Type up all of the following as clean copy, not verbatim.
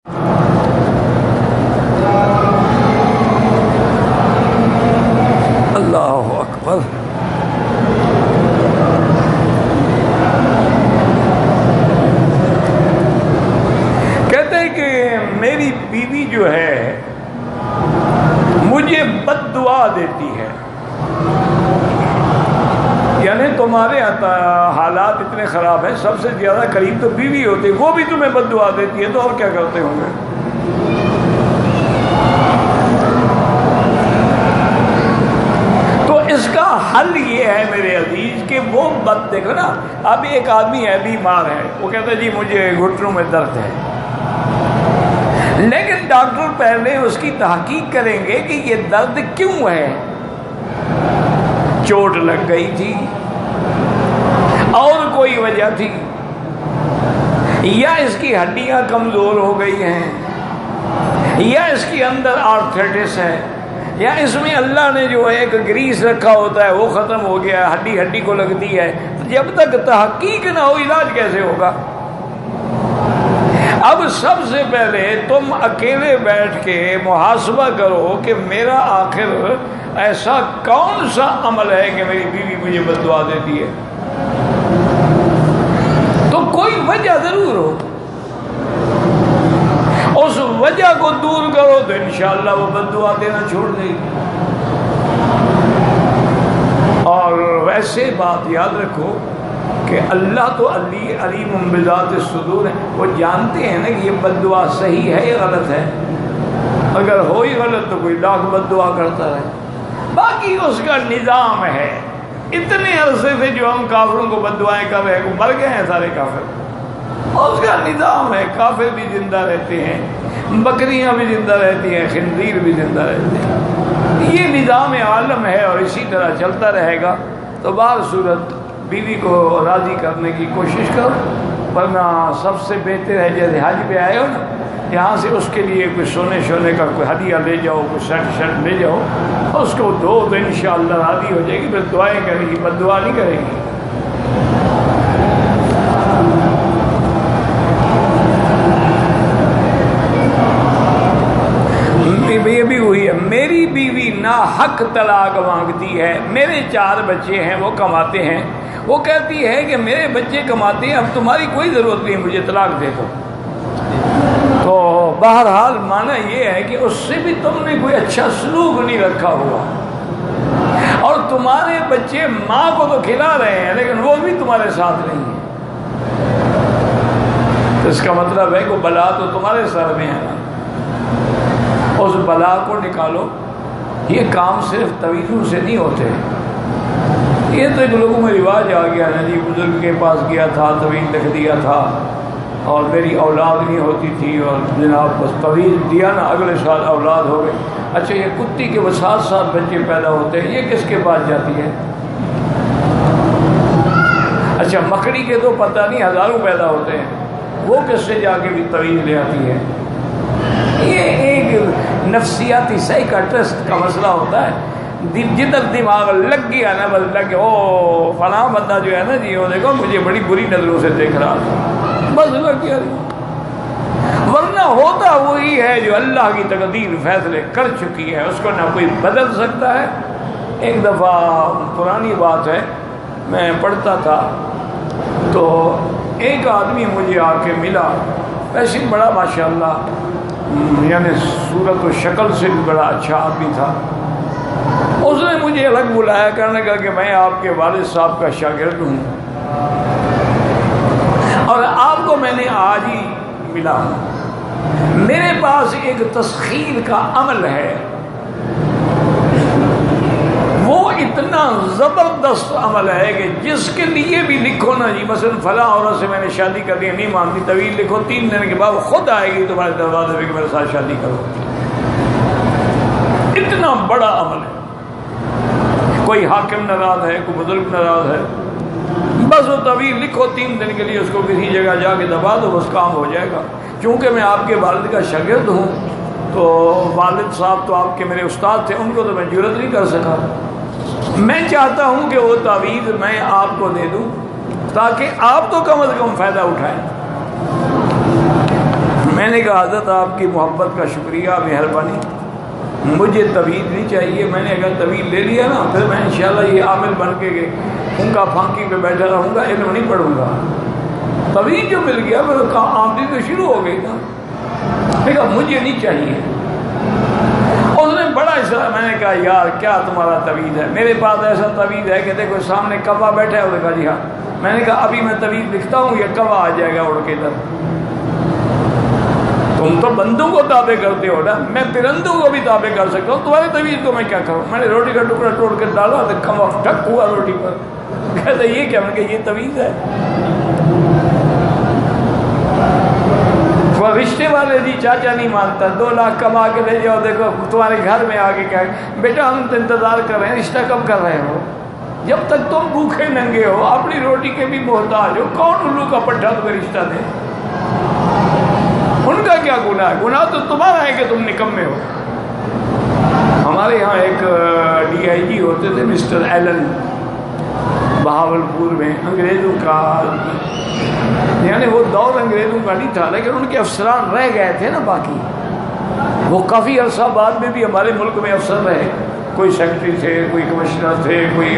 اللہ اکبر. کہتے ہیں کہ میری بیوی جو ہے مجھے بد دعا دیتی ہے، یعنی تمہارے حالات اتنے خراب ہیں، سب سے زیادہ قریب تو بیوی ہوتی ہے، وہ بھی تمہیں بد دعا دیتی ہے، تو اور کیا کرتے ہوں گے؟ تو اس کا حل یہ ہے میرے عزیز کہ وہ بد دیکھو نا. اب ایک آدمی ہے بیمار ہے، وہ کہتا ہے جی مجھے گھٹنوں میں درد ہے، لیکن ڈاکٹر پہلے اس کی تحقیق کریں گے کہ یہ درد کیوں ہے. چوٹ لگ گئی تھی اور کوئی وجہ تھی، یا اس کی ہڈیاں کمزور ہو گئی ہیں، یا اس کے اندر آرتھرائٹس ہے، یا اس میں اللہ نے جو ہے ایک گریس رکھا ہوتا ہے وہ ختم ہو گیا، ہڈی ہڈی کو لگتی ہے. تو جب تک تحقیق نہ ہو علاج کیسے ہوگا؟ اب سب سے پہلے تم اکیلے بیٹھ کے محاسبہ کرو کہ میرا آخر ایسا کون سا عمل ہے کہ میری بیوی مجھے بد دعا دیتی ہے. تو کوئی وجہ ضرور ہو، اس وجہ کو دور کرو تو انشاءاللہ وہ بد دعا دینا چھوڑ دے گی. اور ویسے بات یاد رکھو کہ اللہ تو علیم بذات الصدور ہے، وہ جانتے ہیں نا کہ یہ بد دعا صحیح ہے یا غلط ہے. اگر ہو ہی غلط تو کوئی لاکھ بد دعا کرتا رہے. باقی اس کا نظام ہے. اتنے عرصے سے جو ہم کافروں کو بد دعائیں کر رہے ہیں، مر گئے ہیں سارے کافر. اس کا نظام ہے، کافر بھی زندہ رہتے ہیں، بکریاں بھی زندہ رہتی ہیں، خنزیر بھی زندہ رہتے ہیں. یہ نظام عالم ہے اور اسی طرح چلتا رہے گا. تو بہر صورت بیوی کو راضی کرنے کی کوشش کرو، ورنہ سب سے بہتر ہے جیسے حج پہ آئے ہو نا، یہاں سے اس کے لیے کوئی سونے کا کوئی ہدیہ لے جاؤ، کوئی شرٹ لے جاؤ، اس کو دو تو انشاءاللہ راضی ہو جائے گی. پھر دعائیں کرے گی، بد دعا نہیں کرے گی. یہ بھی ہوئی ہے. میری بیوی ناحق طلاق مانگتی ہے. میرے 4 بچے ہیں، وہ کماتے ہیں. وہ کہتی ہے کہ میرے بچے کماتے ہیں، اب تمہاری کوئی ضرورت نہیں، مجھے طلاق دے دو. تو بہرحال معنی یہ ہے کہ اس سے بھی تم نے کوئی اچھا سلوک نہیں رکھا ہوا، اور تمہارے بچے ماں کو تو کھلا رہے ہیں لیکن وہ بھی تمہارے ساتھ نہیں ہیں. تو اس کا مطلب ہے کہ بلا تو تمہارے سر میں ہے نا. اس بلا کو نکالو. یہ کام صرف طویلوں سے نہیں ہوتے. یہ تو ایک لوگوں میں رواج آ گیا نا جی، بزرگ کے پاس گیا تھا، طویل لکھ دیا تھا، اور میری اولاد نہیں ہوتی تھی، اور جناب بس طویل دیا نا، اگلے سال اولاد ہو گئی. اچھا یہ کتی کے وہ 7 بچے پیدا ہوتے ہیں، یہ کس کے پاس جاتی ہے؟ اچھا مکڑی کے تو پتہ نہیں ہزاروں پیدا ہوتے ہیں، وہ کس سے جا کے بھی طویل لے آتی ہے؟ یہ ایک نفسیاتی سائیکاٹرسٹ کا مسئلہ ہوتا ہے. جدھر دماغ لگ گیا نا، بس لگ گیا، او فلاں بندہ جو ہے نا جی، وہ دیکھو مجھے بڑی بری نظروں سے دیکھ رہا تھا، بس لگ گیا. ورنہ ہوتا وہی ہے جو اللہ کی تقدیر فیصلے کر چکی ہے، اس کو نہ کوئی بدل سکتا ہے. ایک دفعہ پرانی بات ہے، میں پڑھتا تھا تو ایک آدمی مجھے آ کے ملا، ویسے بڑا ماشاءاللہ یعنی صورت و شکل سے بھی بڑا اچھا آدمی تھا. اس نے مجھے الگ بلایا، کہنے لگا کہ میں آپ کے والد صاحب کا شاگرد ہوں اور آپ کو میں نے آج ہی ملا ہوں. میرے پاس ایک تسخیر کا عمل ہے، وہ اتنا زبردست عمل ہے کہ جس کے لیے بھی لکھو نا جی، مثلا فلاں عورت سے میں نے شادی کر لی، نہیں مانتی، طویل لکھو، 3 دن کے بعد خود آئے گی تمہارے دروازے پہ کہ میرے ساتھ شادی کرو. اتنا بڑا عمل ہے. کوئی حاکم ناراض ہے، کوئی بزرگ ناراض ہے، بس وہ طویل لکھو، 3 دن کے لیے اس کو کسی جگہ جا کے دبا دو، بس کام ہو جائے گا. چونکہ میں آپ کے والد کا شاگرد ہوں تو والد صاحب تو آپ کے میرے استاد تھے، ان کو تو میں جرت نہیں کر سکا. میں چاہتا ہوں کہ وہ تعویذ میں آپ کو دے دوں تاکہ آپ تو کم از کم فائدہ اٹھائیں. میں نے کہا حضرت آپ کی محبت کا شکریہ، مہربانی، مجھے طویل نہیں چاہیے، میں نے اگر طویل لے لیا نا پھر میں انشاءاللہ یہ عامل بن کے ان کا پھانکی پہ بیٹھا رہوں گا، علم نہیں پڑھوں گا۔ طویل جو مل گیا پھر آمدنی تو شروع ہو گئی نا، پھر اب مجھے نہیں چاہیے۔ اس نے بڑا اشارہ، میں نے کہا یار کیا تمہارا طویل ہے؟ میرے پاس ایسا طویل ہے کہ دیکھو سامنے کوا بیٹھا ہے، اس نے کہا جی ہاں۔ میں نے کہا ابھی میں طویل لکھتا ہوں، یہ کوا آ جائے گا اڑ کے ادھر۔ تم تو بندوں کو تابع کرتے ہو نا، میں پرندوں کو بھی تابع کر سکتا ہوں، تمہارے طویل کو میں کیا کروں؟ میں نے روٹی کا ٹکڑا توڑ کے ڈالا تو کوا ٹک ہوا روٹی پر۔ کہتے یہ کیا؟ میں کہ یہ طویل ہے۔ وہ رشتے والے جی چاچا نہیں مانتا، 2 لاکھ کما کے لے جاؤ، دیکھو تمہارے گھر میں آ کے کہا بیٹا ہم تو انتظار کر رہے ہیں، رشتہ کب کر رہے ہو؟ جب تک تم بھوکے ننگے ہو، اپنی روٹی کے بھی محتاج ہو، کون الو کا پٹھا تمہیں رشتہ دے؟ ان کا کیا گناہ ہے؟ گناہ تو تمہارا ہے کہ تم نکمے ہو۔ ہمارے ہاں ایک DIG ہوتے تھے مسٹر ایلن، بہاولپور میں، انگریزوں کا، یعنی وہ دور انگریزوں کا نہیں تھا لیکن ان کے افسران رہ گئے تھے نا باقی، وہ کافی عرصہ بعد میں بھی ہمارے ملک میں افسر رہے، کوئی سیکرٹری تھے، کوئی کمشنر تھے، کوئی۔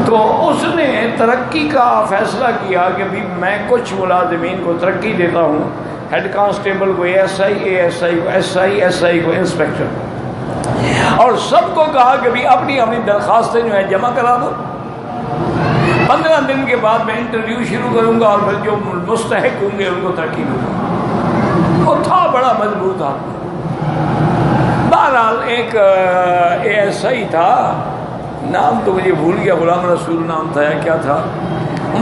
تو اس نے ترقی کا فیصلہ کیا کہ بھی میں کچھ ملازمین کو ترقی دیتا ہوں، ہیڈ کانسٹیبل کو ASI، ASI کو SI، SI کو انسپیکٹر، اور سب کو کہا کہ بھی اپنی اپنی درخواستیں جو ہیں جمع کرا دو، 15 دن کے بعد میں انٹرویو شروع کروں گا اور پھر جو مستحق ہوں گے ان کو ترقی دوں گا۔ وہ تھا بڑا مضبوط آدمی۔ بہرحال ایک ASI تھا، نام تو مجھے بھول گیا، غلام رسول نام تھا یا کیا تھا،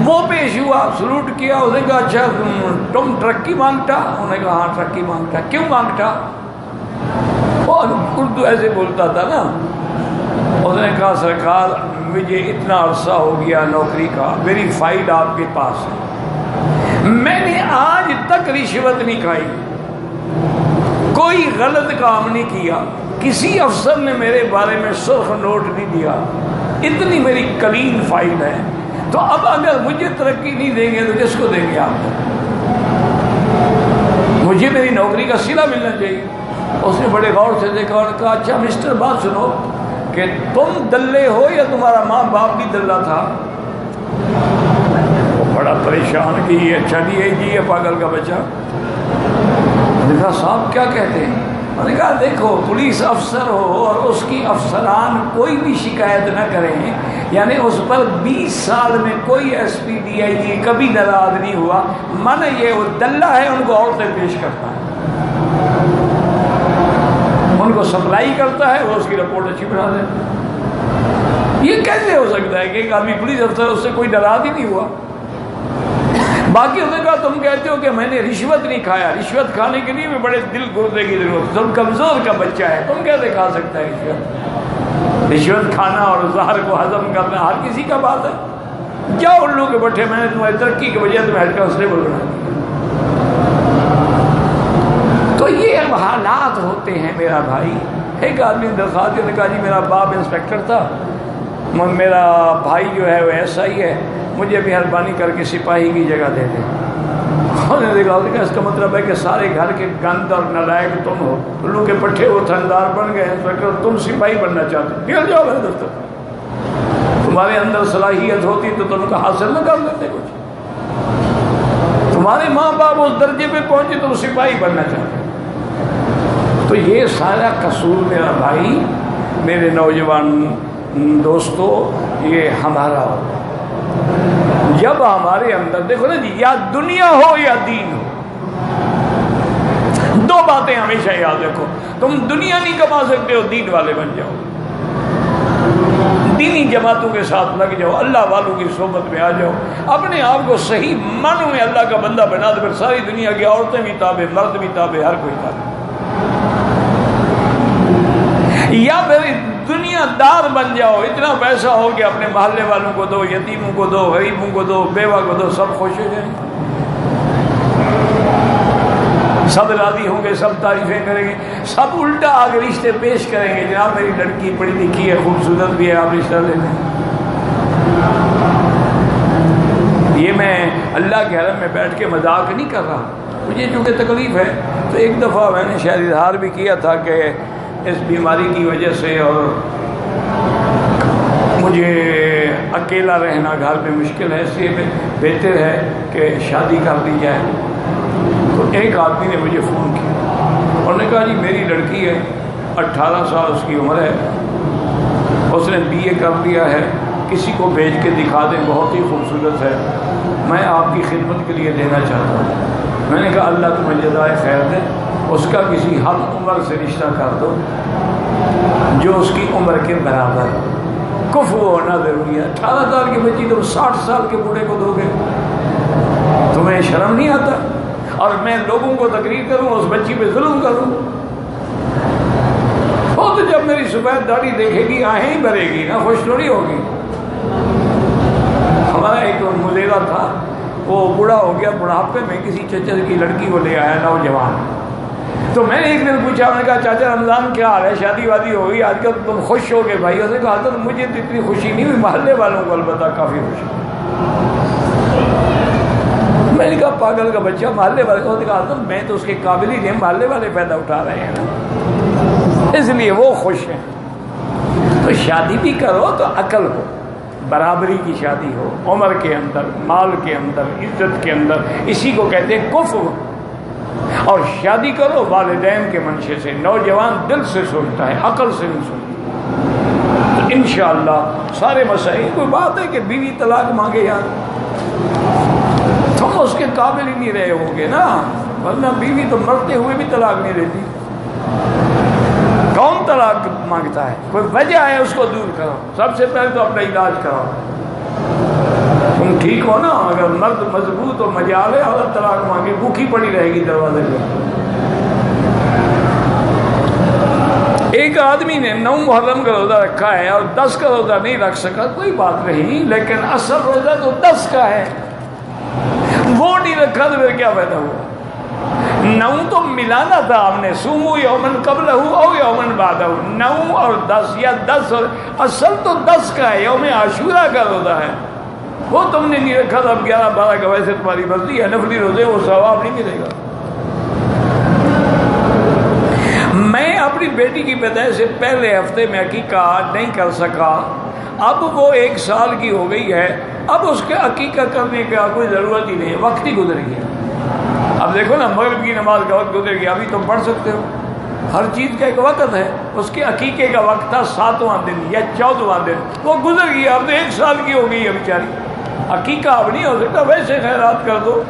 وہ پیش ہوا، سلوٹ کیا، اس نے کہا اچھا تم ترقی مانگتا؟ انہوں نے کہا ہاں ترقی مانگتا۔ کیوں مانگتا؟ وہ اردو ایسے بولتا تھا نا۔ اس نے کہا سرکار مجھے اتنا عرصہ ہو گیا نوکری کا، میری فائل آپ کے پاس ہے، میں نے آج تک رشوت نہیں کھائی، کوئی غلط کام نہیں کیا، کسی افسر نے میرے بارے میں سرخ نوٹ نہیں دیا، اتنی میری کلین فائل ہے، تو اب اگر مجھے ترقی نہیں دیں گے تو کس کو دیں گے آپ؟ مجھے میری نوکری کا صلہ ملنا چاہیے۔ اس نے بڑے غور سے دیکھا اور کہا اچھا مسٹر بات سنو کہ تم دلے ہو یا تمہارا ماں باپ بھی دلہ تھا؟ وہ بڑا پریشان کہ یہ اچھا DIG ہے پاگل کا بچہ۔ دیکھا صاحب کیا کہتے ہیں؟ میں نے کہا دیکھو پولیس افسر ہو اور اس کی افسران کوئی بھی شکایت نہ کریں، یعنی اس پر 20 سال میں کوئی SP DIG کبھی ناراض نہیں ہوا، مانا یہ وہ دلہ ہے، ان کو عورتیں پیش کرتا ہے، ان کو سپلائی کرتا ہے، وہ اس کی رپورٹ اچھی بنا دے۔ یہ کیسے ہو سکتا ہے کہ ایک آدمی پولیس افسر اس سے کوئی ناراض ہی نہیں ہوا؟ باقی اس نے کہا تم کہتے ہو کہ میں نے رشوت نہیں کھایا، رشوت کھانے کے لیے بھی بڑے دل گردے کی ضرورت، تم کمزور کا بچہ ہے، تم کیسے کھا سکتا ہے رشوت؟ رشوت کھانا اور زہر کو ہضم کرنا ہر کسی کا بات ہے۔ جاؤ الو کے بٹھے، میں نے تمہاری ترقی کے بجائے تمہیں ہیڈ کانسٹیبل بنا دیا۔ تو یہ حالات ہوتے ہیں میرا بھائی۔ ایک آدمی درخواست نے کہا جی میرا باپ انسپیکٹر تھا، میرا بھائی جو ہے وہ SI ہے، مجھے مہربانی کر کے سپاہی کی جگہ دے دیں۔ انہوں نے دیکھا اس کا مطلب ہے کہ سارے گھر کے گند اور نالائق تم ہو، الو کے پٹھے وہ تھندار بن گئے، انسپیکٹر تم سپاہی بننا چاہتے ہو، نکل جاؤ میرے دفتر۔ تمہارے اندر صلاحیت ہوتی تو تم کا حاصل نہ کر لیتے کچھ، تمہارے ماں باپ اس درجے پہ پہنچے تم سپاہی بننا چاہتے ہو۔ تو یہ سارا قصور میرا بھائی، میرے نوجوان دوستو، یہ ہمارا ہوتا ہے۔ جب ہمارے اندر دیکھو نا جی، یا دنیا ہو یا دین ہو، دو باتیں ہمیشہ یاد رکھو، تم دنیا نہیں کما سکتے ہو، دین والے بن جاؤ، دینی جماعتوں کے ساتھ لگ جاؤ، اللہ والوں کی صحبت میں آ جاؤ، اپنے آپ کو صحیح معنوں میں اللہ کا بندہ بنا دو، پھر ساری دنیا کی عورتیں بھی تابع، مرد بھی تابع، ہر کوئی تابع۔ یا پھر دنیا دار بن جاؤ، اتنا پیسہ ہو کہ اپنے محلے والوں کو دو، یتیموں کو دو، غریبوں کو دو، بیوہ کو دو، سب خوش ہو جائیں، سب راضی ہوں گے، سب تعریفیں کریں گے، سب الٹا آگے رشتے پیش کریں گے، جناب میری لڑکی پڑھی لکھی ہے، خوبصورت بھی ہے، آپ رشتہ لے لیں۔ یہ میں اللہ کے حرم میں بیٹھ کے مذاق نہیں کر رہا، مجھے چونکہ تکلیف ہے تو ایک دفعہ میں نے شاید اظہار بھی کیا تھا کہ اس بیماری کی وجہ سے اور مجھے اکیلا رہنا گھر میں مشکل ہے، اس لیے بہتر ہے کہ شادی کر دی جائے۔ تو ایک آدمی نے مجھے فون کیا، انہوں نے کہا جی میری لڑکی ہے، 18 سال اس کی عمر ہے، اس نے BA کر لیا ہے، کسی کو بھیج کے دکھا دیں، بہت ہی خوبصورت ہے، میں آپ کی خدمت کے لیے دینا چاہتا ہوں۔ میں نے کہا اللہ تمہیں جزائے خیر دے، اس کا کسی ہم عمر سے رشتہ کر دو جو اس کی عمر کے برابر۔ کفو ہونا ضروری ہے، 18 سال کی بچی تم 60 سال کے بوڑھے کو دو گے، تمہیں شرم نہیں آتا؟ اور میں لوگوں کو تقریر کروں، اس بچی پہ ظلم کروں؟ وہ تو جب میری سفید داڑھی دیکھے گی آہیں ہی بھرے گی نا، خوش تھوڑی ہوگی۔ ہمارا ایک ملیرا تھا، وہ بوڑھا ہو گیا، بڑھاپے میں کسی چچر کی لڑکی کو لے آیا نوجوان، تو میں نے ایک دن پوچھا، میں نے کہا چاچا رمضان کیا حال ہے، شادی وادی ہو گئی آج کل تم خوش ہو گئے بھائی؟ اس نے کہا حضرت مجھے تو اتنی خوشی نہیں ہوئی، محلے والوں کو البتہ کافی خوشی۔ میں نے کہا پاگل کا بچہ، محلے والے کو؟ کہا حضرت میں تو اس کے قابل ہی نہیں، محلے والے پیدا اٹھا رہے ہیں نا، اس لیے وہ خوش ہیں۔ تو شادی بھی کرو تو عقل ہو، برابری کی شادی ہو، عمر کے اندر، مال کے اندر، عزت کے اندر، اسی کو کہتے ہیں کفو۔ اور شادی کرو والدین کے منشے سے، نوجوان دل سے سوچتا ہے، عقل سے نہیں سوچتا، تو انشاءاللہ سارے مسائل۔ کوئی بات ہے کہ بیوی طلاق مانگے یار، تم اس کے قابل ہی نہیں رہے ہوں گے نا، ورنہ بیوی تو مرتے ہوئے بھی طلاق نہیں دیتی۔ کون طلاق مانگتا ہے؟ کوئی وجہ ہے، اس کو دور کرو، سب سے پہلے تو اپنا علاج کراؤ۔ تم ٹھیک ہو نا، اگر مرد مضبوط اور مجال ہے، عورت طلاق مانگے بھوکی پڑی رہے گی دروازے پہ۔ ایک آدمی نے 9 محرم کا روزہ رکھا ہے اور 10 کا روزہ نہیں رکھ سکا، کوئی بات نہیں، لیکن اصل روزہ تو 10 کا ہے، وہ نہیں رکھا تو پھر کیا فائدہ ہوا؟ 9 تو ملانا تھا ہم نے، سومو یومن قبلہ او یومن بعدہ، 9 اور 10 یا 10 اور اصل تو 10 کا ہے، یوم عاشورہ کا روزہ ہے، وہ تم نے نہیں رکھا، اب 11 12 کا ویسے تمہاری مرضی ہے، نفلی روزے وہ ثواب نہیں ملے گا۔ میں اپنی بیٹی کی پیدائش سے پہلے ہفتے میں عقیقہ نہیں کر سکا، اب وہ 1 سال کی ہو گئی ہے، اب اس کے عقیقہ کرنے کا کوئی ضرورت ہی نہیں، وقت ہی گزر گیا۔ اب دیکھو نا، مغرب کی نماز کا وقت گزر گیا، ابھی تم پڑھ سکتے ہو، ہر چیز کا ایک وقت ہے۔ اس کے عقیقے کا وقت تھا 7واں دن یا 14واں دن، وہ گزر گیا، اب تو 1 سال کی ہو گئی ہے بیچاری، عقیقہ اب نہیں ہو سکتا، ویسے خیرات کر دو۔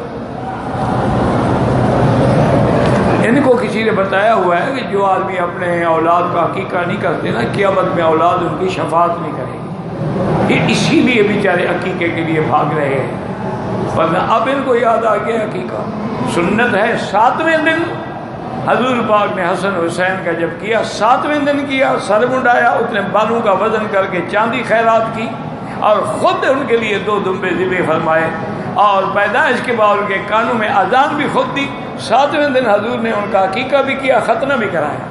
ان کو کسی نے بتایا ہوا ہے کہ جو آدمی اپنے اولاد کا عقیقہ نہیں کرتے نا، قیامت میں اولاد ان کی شفاعت نہیں کرے گی، یہ اسی لیے بیچارے عقیقے کے لیے بھاگ رہے ہیں، ورنہ اب ان کو یاد آ گیا عقیقہ۔ سنت ہے 7ویں دن، حضور پاک نے حسن حسین کا جب کیا 7ویں دن کیا، سر منڈایا، اتنے بالوں کا وزن کر کے چاندی خیرات کی، اور خود ان کے لیے 2 دمبے ذبح فرمائے، اور پیدائش کے بعد ان کے کانوں میں اذان بھی خود دی۔ 7ویں دن حضور نے ان کا عقیقہ بھی کیا، ختنہ بھی کرایا۔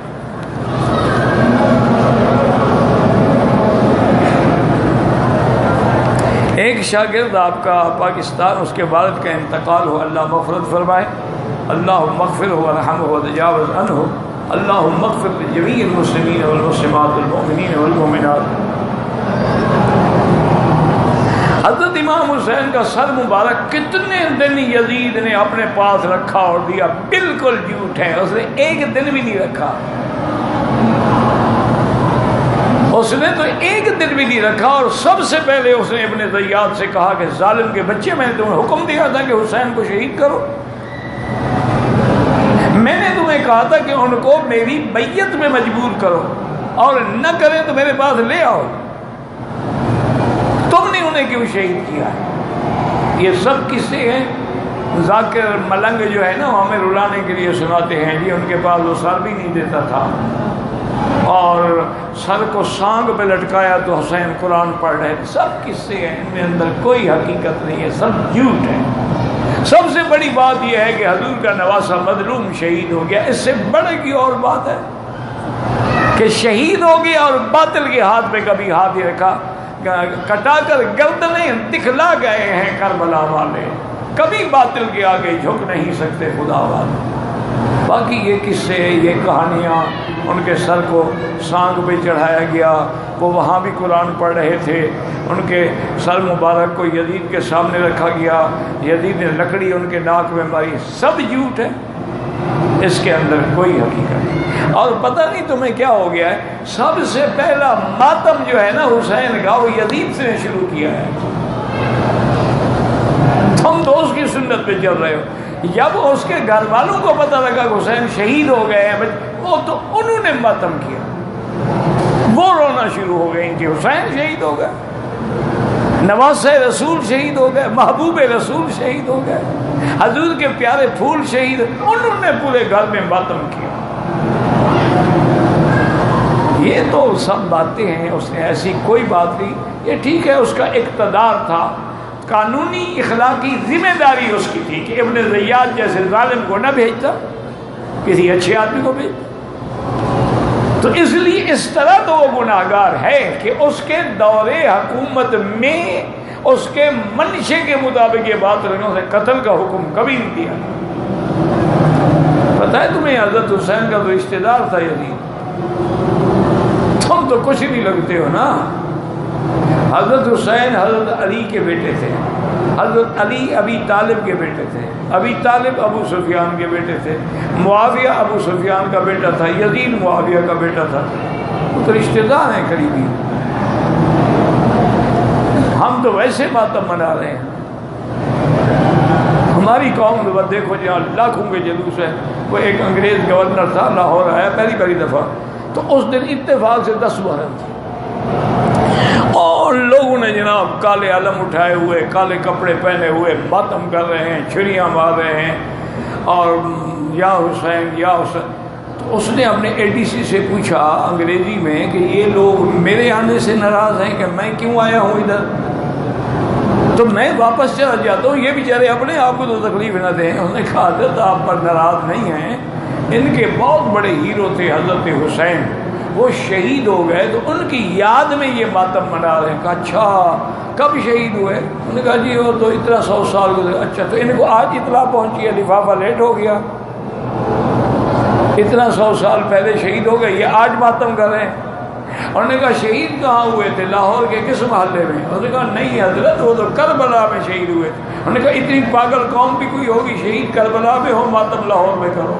ایک شاگرد آپ کا پاکستان، اس کے والد کا انتقال ہو، اللہ مغفرت فرمائے، اللہم اغفرہ ورحمہ وتجاوز عنہ، اللہم اغفر لجمیع المسلمین والمسلمات والمؤمنین والمؤمنات۔ حضرت امام حسین کا سر مبارک کتنے دن یزید نے اپنے پاس رکھا اور دیا، بالکل جھوٹ ہے، اس نے 1 دن بھی نہیں رکھا، اس نے تو 1 دن بھی نہیں رکھا، اور سب سے پہلے اس نے ابن زیاد سے کہا کہ ظالم کے بچے، میں نے تمہیں حکم دیا تھا کہ حسین کو شہید کرو، میں نے تمہیں کہا تھا کہ ان کو میری بیعت میں مجبور کرو، اور نہ کریں تو میرے پاس لے آؤ، تم نے انہیں کیوں شہید کیا؟ یہ سب قصے ہیں، ذاکر ملنگ جو ہے نا، ہمیں رلانے کے لیے سناتے ہیں جی، ان کے پاس وہ سر بھی نہیں دیتا تھا، اور سر کو سانگ پہ لٹکایا تو حسین قرآن پڑھ رہے تھے، سب قصے ہیں، ان میں اندر کوئی حقیقت نہیں ہے، سب جھوٹ ہے۔ سب سے بڑی بات یہ ہے کہ حضور کا نواسہ مظلوم شہید ہو گیا، اس سے بڑے کی اور بات ہے کہ شہید ہو گیا اور باطل کے ہاتھ پہ کبھی ہاتھ ہی رکھا، کٹا کر گردنیں دکھلا گئے ہیں کربلا والے، کبھی باطل کے آگے جھک نہیں سکتے خدا والے۔ باقی یہ قصے، یہ کہانیاں، ان کے سر کو سانگ پہ چڑھایا گیا، وہ وہاں بھی قرآن پڑھ رہے تھے، ان کے سر مبارک کو یزید کے سامنے رکھا گیا، یزید نے لکڑی ان کے ناک میں ماری، سب جھوٹ ہے، اس کے اندر کوئی حقیقت نہیں۔ اور پتہ نہیں تمہیں کیا ہو گیا ہے، سب سے پہلا ماتم جو ہے نا حسین کا، وہ یزید سے شروع کیا ہے۔ تم تو اس کی سنت پہ چل رہے ہو۔ جب اس کے گھر والوں کو پتہ لگا کہ حسین شہید ہو گئے ہیں، وہ تو انہوں نے ماتم کیا، وہ رونا شروع ہو گئے کہ حسین شہید ہو گئے، نواسہ رسول شہید ہو گئے، محبوب رسول شہید ہو گئے، حضور کے پیارے پھول شہید، انہوں نے پورے گھر میں ماتم کیا۔ یہ تو سب باتیں ہیں، اس نے ایسی کوئی بات نہیں، یہ ٹھیک ہے اس کا اقتدار تھا، قانونی اخلاقی ذمہ داری اس کی تھی کہ ابن زیاد جیسے ظالم کو نہ بھیجتا، کسی اچھے آدمی کو بھیجتا۔ تو اس لیے اس طرح تو وہ گناہگار ہے کہ اس کے دور حکومت میں اس کے منشے کے مطابق یہ بات رکھنے سے قتل کا حکم کبھی نہیں دیا۔ پتہ ہے تمہیں حضرت حسین کا تو رشتہ دار تھا یزید، تم تو کچھ نہیں لگتے ہو نا۔ حضرت حسین حضرت علی کے بیٹے تھے، حضرت علی ابی طالب کے بیٹے تھے، ابی طالب ابو سفیان کے بیٹے تھے، معاویہ ابو سفیان کا بیٹا تھا، یزید معاویہ کا بیٹا تھا، وہ تو رشتہ دار ہیں قریبی۔ ہم تو ویسے ماتم منا رہے ہیں، ہماری قوم میں دیکھو جہاں لاکھوں کے جلوس ہے۔ وہ ایک انگریز گورنر تھا، لاہور آیا پہلی دفعہ، تو اس دن اتفاق سے 10 محرم تھی، اور لوگوں نے جناب کالے علم اٹھائے ہوئے، کالے کپڑے پہنے ہوئے ماتم کر رہے ہیں، چھریاں مار رہے ہیں، اور یا حسین یا حسین۔ تو اس نے اپنے ADC سے پوچھا انگریزی میں کہ یہ لوگ میرے آنے سے ناراض ہیں کہ میں کیوں آیا ہوں ادھر، تو میں واپس چلا جاتا ہوں، یہ بیچارے اپنے آپ کو تو تکلیف نہ دیں۔ انہوں نے کہا حضرت آپ پر ناراض نہیں ہیں، ان کے بہت بڑے ہیرو تھے حضرت حسین، وہ شہید ہو گئے تو ان کی یاد میں یہ ماتم منا رہے ہیں۔ کہا اچھا کب شہید ہوئے؟ انہوں نے کہا جی وہ تو اتنا 100 سال گزرے۔ اچھا تو ان کو آج اطلاع پہنچی ہے، لفافہ لیٹ ہو گیا، اتنا 100 سال پہلے شہید ہو گئے، یہ آج ماتم کر رہے ہیں۔ انہوں نے کہا شہید کہاں ہوئے تھے، لاہور کے کس محلے میں؟ انہوں نے کہا نہیں حضرت وہ تو کربلا میں شہید ہوئے تھے۔ انہوں نے کہا اتنی پاگل قوم بھی کوئی ہوگی، شہید کربلا میں ہو ماتم لاہور میں کرو؟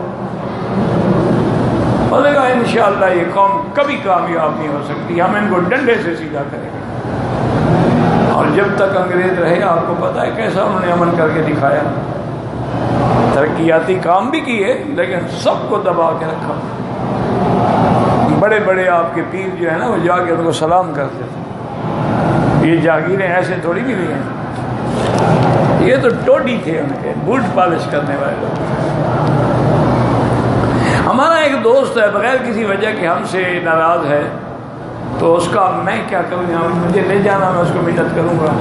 انہوں نے کہا انشاءاللہ یہ قوم کبھی کامیاب نہیں ہو سکتی، ہم ان کو ڈنڈے سے سیدھا کریں گے۔ اور جب تک انگریز رہے آپ کو پتہ ہے کیسا انہوں نے امن کر کے دکھایا، ترقیاتی کام بھی کیے لیکن سب کو دبا کے رکھا۔ بڑے بڑے آپ کے پیر جو ہے نا وہ جا کے ان کو سلام کرتے تھے، یہ جاگیریں ایسے تھوڑی بھی نہیں ہیں، یہ تو ٹوڈی تھے ان کے بوٹ پالش کرنے والے لوگ۔ ہمارا ایک دوست ہے بغیر کسی وجہ کے ہم سے ناراض ہے، تو اس کا میں کیا کروں، یہاں مجھے لے جانا، میں اس کو مدد کروں گا،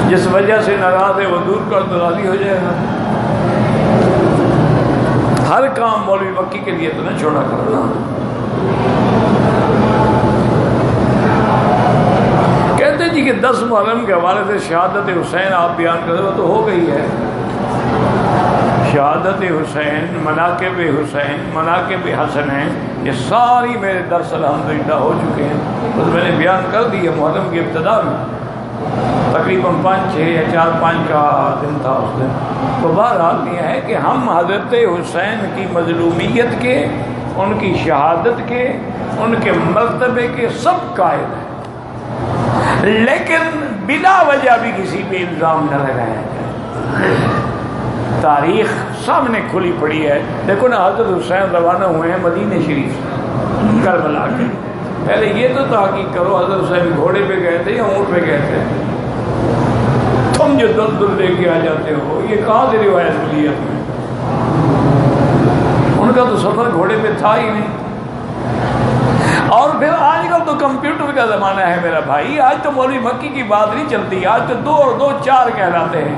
جس وجہ سے ناراض ہے وہ دور کر تو راضی ہو جائے گا۔ ہر کام مولوی مکی کے لیے تو نہ چھوڑا کرو نا۔ کہتے جی کہ 10 محرم کے حوالے سے شہادت حسین آپ بیان کریں، وہ تو ہو گئی ہے۔ شہادت حسین، مناقب حسین، مناقب حسن ہیں، یہ ساری میرے درس الحمدللہ ہو چکے ہیں، تو میں نے بیان کر دی ہے محرم کی ابتدا میں، تقریباً 5، 6 یا 4، 5 کا دن تھا اس دن۔ تو بہرحال یہ ہے کہ ہم حضرت حسین کی مظلومیت کے، ان کی شہادت کے، ان کے مرتبے کے سب قائل ہیں، لیکن بلا وجہ بھی کسی پہ الزام نہ لگایا جائے۔ تاریخ سامنے کھلی پڑی ہے، دیکھو نا حضرت حسین روانہ ہوئے ہیں مدینہ شریف سے کربلا کے، پہلے یہ تو تحقیق کرو حضرت حسین گھوڑے پہ گئے تھے یا اونٹ پہ گئے تھے؟ تم جو دل لے کے آ جاتے ہو، یہ کہاں سے روایت ملی ہے تمہیں؟ ان کا تو سفر گھوڑے پہ تھا ہی نہیں۔ اور پھر آج کل تو کمپیوٹر کا زمانہ ہے میرا بھائی، آج تو مولوی مکی کی بات نہیں چلتی، آج تو 2 اور 2 4 کہلاتے ہیں،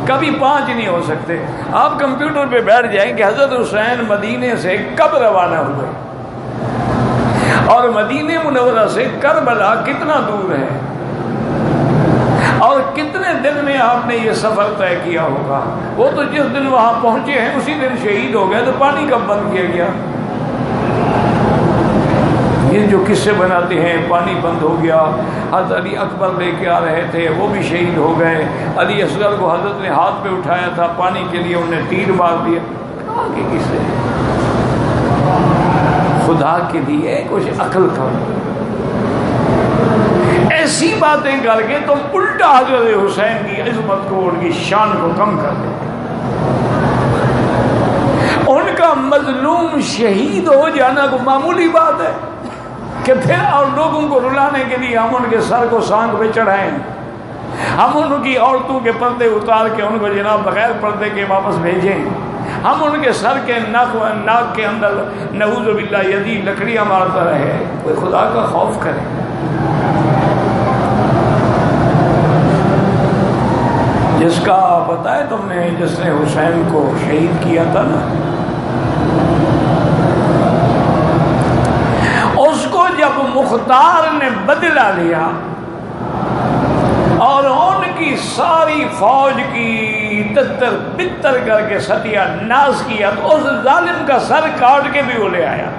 کبھی 5 نہیں ہو سکتے۔ آپ کمپیوٹر پہ بیٹھ جائیں کہ حضرت حسین مدینے سے کب روانہ ہوئے اور مدینہ منورہ سے کربلا کتنا دور ہے، اور کتنے دن میں آپ نے یہ سفر طے کیا ہوگا؟ وہ تو جس دن وہاں پہنچے ہیں اسی دن شہید ہو گئے، تو پانی کب بند کیا گیا؟ یہ جو قصے بناتے ہیں پانی بند ہو گیا، حضرت علی اکبر لے کے آ رہے تھے وہ بھی شہید ہو گئے، علی اصغر کو حضرت نے ہاتھ پہ اٹھایا تھا پانی کے لیے، انہیں تیر مار دیا، کہاں کے قصے؟ خدا کے لیے کچھ عقل کرو۔ ایسی باتیں کر کے تم الٹا حضرت حسین کی عظمت کو، ان کی شان کو کم کر دیتے۔ ان کا مظلوم شہید ہو جانا کو معمولی بات ہے کہ پھر اور لوگوں کو رلانے کے لیے ہم ان کے سر کو سانگ پہ چڑھائیں، ہم ان کی عورتوں کے پردے اتار کے ان کو جناب بغیر پردے کے واپس بھیجیں، ہم ان کے سر کے ناک کے اندر نعوذ باللہ یدی لکڑیاں مارتا رہے۔ کوئی خدا کا خوف کرے۔ جس کا پتہ ہے تم نے، جس نے حسین کو شہید کیا تھا نا، اس کو جب مختار نے بدلہ لیا اور ان کی ساری فوج کی تتر بتر کر کے ستیہ ناز کیا، تو اس ظالم کا سر کاٹ کے بھی وہ لے آیا،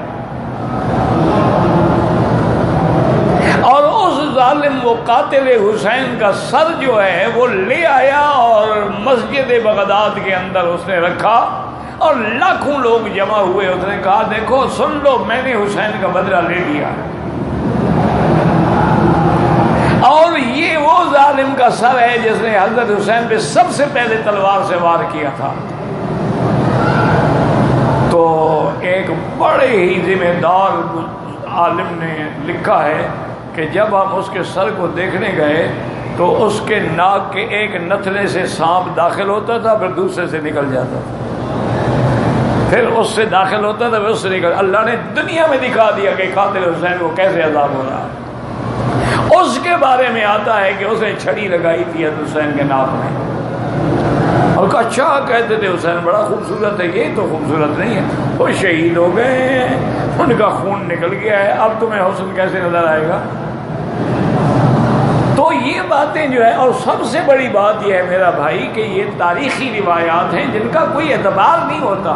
اور اس ظالم وہ قاتل حسین کا سر جو ہے وہ لے آیا اور مسجد بغداد کے اندر اس نے رکھا، اور لاکھوں لوگ جمع ہوئے۔ اس نے کہا دیکھو سن لو، میں نے حسین کا بدلہ لے لیا، اور یہ وہ ظالم کا سر ہے جس نے حضرت حسین پہ سب سے پہلے تلوار سے وار کیا تھا۔ تو ایک بڑے ہی ذمہ دار عالم نے لکھا ہے کہ جب ہم اس کے سر کو دیکھنے گئے تو اس کے ناک کے ایک نتھنے سے سانپ داخل ہوتا تھا، پھر دوسرے سے نکل جاتا تھا، پھر اس سے داخل ہوتا تھا، پھر اس سے نکل۔ اللہ نے دنیا میں دکھا دیا کہ قاتل حسین کو کیسے عذاب ہو رہا ہے۔ اس کے بارے میں آتا ہے کہ اس نے چھڑی لگائی تھی حضرت حسین کے ناک میں، اور کہا اچھا، کہتے تھے حسین بڑا خوبصورت ہے، یہ تو خوبصورت نہیں ہے، وہ شہید ہو گئے ہیں، ان کا خون نکل گیا ہے، اب تمہیں حسن کیسے نظر آئے گا؟ تو یہ باتیں جو ہے، اور سب سے بڑی بات یہ ہے میرا بھائی کہ یہ تاریخی روایات ہیں جن کا کوئی اعتبار نہیں ہوتا۔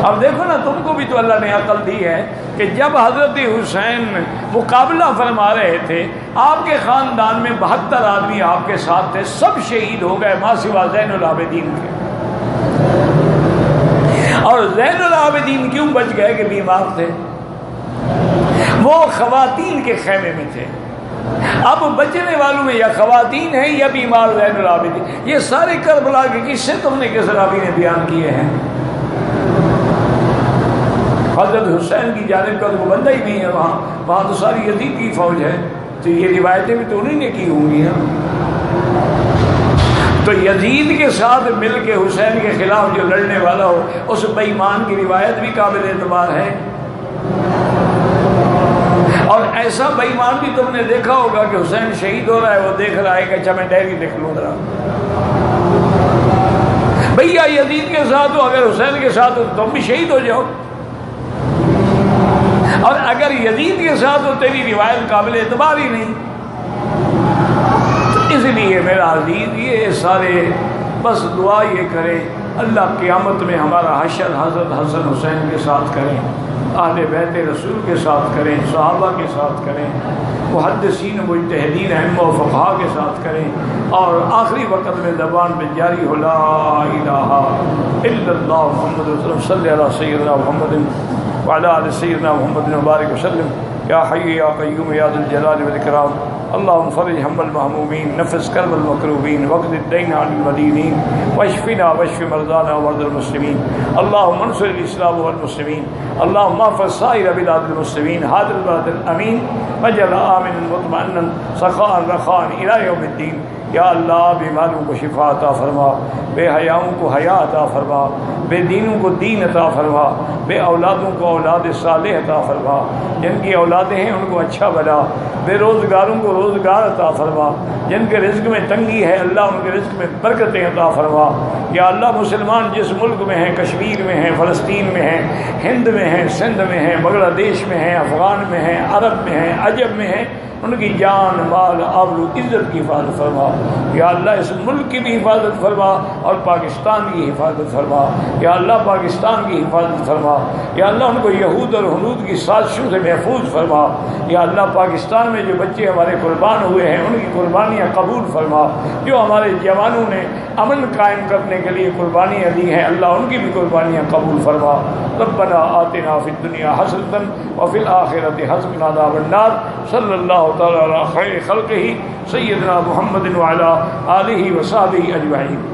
اب دیکھو نا، تم کو بھی تو اللہ نے عقل دی ہے کہ جب حضرت حسین مقابلہ فرما رہے تھے، آپ کے خاندان میں 72 آدمی آپ کے ساتھ تھے، سب شہید ہو گئے ماں سوا زین العابدین کے، اور زین العابدین کیوں بچ گئے کہ بیمار تھے، وہ خواتین کے خیمے میں تھے۔ اب بچنے والوں میں یا خواتین ہیں یا بیمار زین العابدین۔ یہ سارے کربلا کے قصے تم نے کس راوی نے بیان کیے ہیں؟ حضرت حسین کی جانب کا تو بندہ ہی نہیں ہے وہاں تو ساری یزید کی فوج ہے، تو یہ روایتیں بھی تو انہیں نے کی ہوں گی نا۔ تو یزید کے ساتھ مل کے حسین کے خلاف جو لڑنے والا ہو، اس بے ایمان کی روایت بھی قابل اعتبار ہے۔ اور ایسا بے ایمان بھی تم نے دیکھا ہوگا کہ حسین شہید ہو رہا ہے، وہ دیکھ رہا ہے کہ اچھا میں ڈائری لکھ لوں ذرا، بھیا یزید کے ساتھ ہو، اگر حسین کے ساتھ ہو تم بھی شہید ہو جاؤ، اور اگر یزید کے ساتھ ہو تیری روایت قابل اعتبار ہی نہیں۔ تو اس لیے میرا عزیز یہ سارے بس دعا یہ کرے اللہ قیامت میں ہمارا حشر حضرت حسن حسین کے ساتھ کریں، اہل بیت رسول کے ساتھ کریں، صحابہ کے ساتھ کریں، محدثین مجتہدین ائمہ و فقہاء کے ساتھ کریں، اور آخری وقت میں زبان پہ جاری ہو لا الہ الا اللہ محمد رسول اللہ صلی اللہ علیہ سیدنا محمد وعلی آل سیدنا محمد مبارک وسلم۔ یا حی یا قیوم یا ذی الجلال والاکرام، اللہم فرج ہم المہمومین، نفس کرب المکروبین، وقض الدین عن المدینین، واشفنا واشف مرضانا ومرضى المسلمین، اللہم انصر الاسلام والمسلمین، اللہم احفظ سائر بلاد المسلمین، هذا البلد الامین واجعل آمنا مطمئنا سخاء رخاء الى یوم الدین۔ یا اللہ بیماروں کو شفا عطا فرما، بے حیاؤں کو حیا عطا فرما، بے دینوں کو دین عطا فرما، بے اولادوں کو اولاد صالح عطا فرما، جن کی اولادیں ہیں ان کو اچھا بنا، بے روزگاروں کو روزگار عطا فرما، جن کے رزق میں تنگی ہے اللہ ان کے رزق میں برکتیں عطا فرما۔ یا اللہ مسلمان جس ملک میں ہیں، کشمیر میں ہیں، فلسطین میں ہیں، ہند میں ہیں، سندھ میں ہیں، بنگلہ دیش میں ہیں، افغان میں ہیں، عرب میں ہیں، عجب میں ہیں، ان کی جان مال آبرو عزت کی حفاظت فرما۔ یا اللہ اس ملک کی بھی حفاظت فرما اور پاکستان کی حفاظت فرما۔ یا اللہ پاکستان کی حفاظت فرما۔ یا اللہ ان کو یہود اور ہنود کی سازشوں سے محفوظ فرما۔ یا اللہ پاکستان میں جو بچے ہمارے قربان ہوئے ہیں ان کی قربانیاں قبول فرما۔ جو ہمارے جوانوں نے امن قائم کرنے کے لیے قربانیاں دی ہیں اللہ ان کی بھی قربانیاں قبول فرما۔ ربنا آتنا فی الدنیا حسنۃ وفی الآخرۃ حسنۃ وقنا عذاب النار۔ صلی اللہ تعالی علی خیر خلقہ سیدنا محمد وعلی آلہ وصحبہ اجمعین۔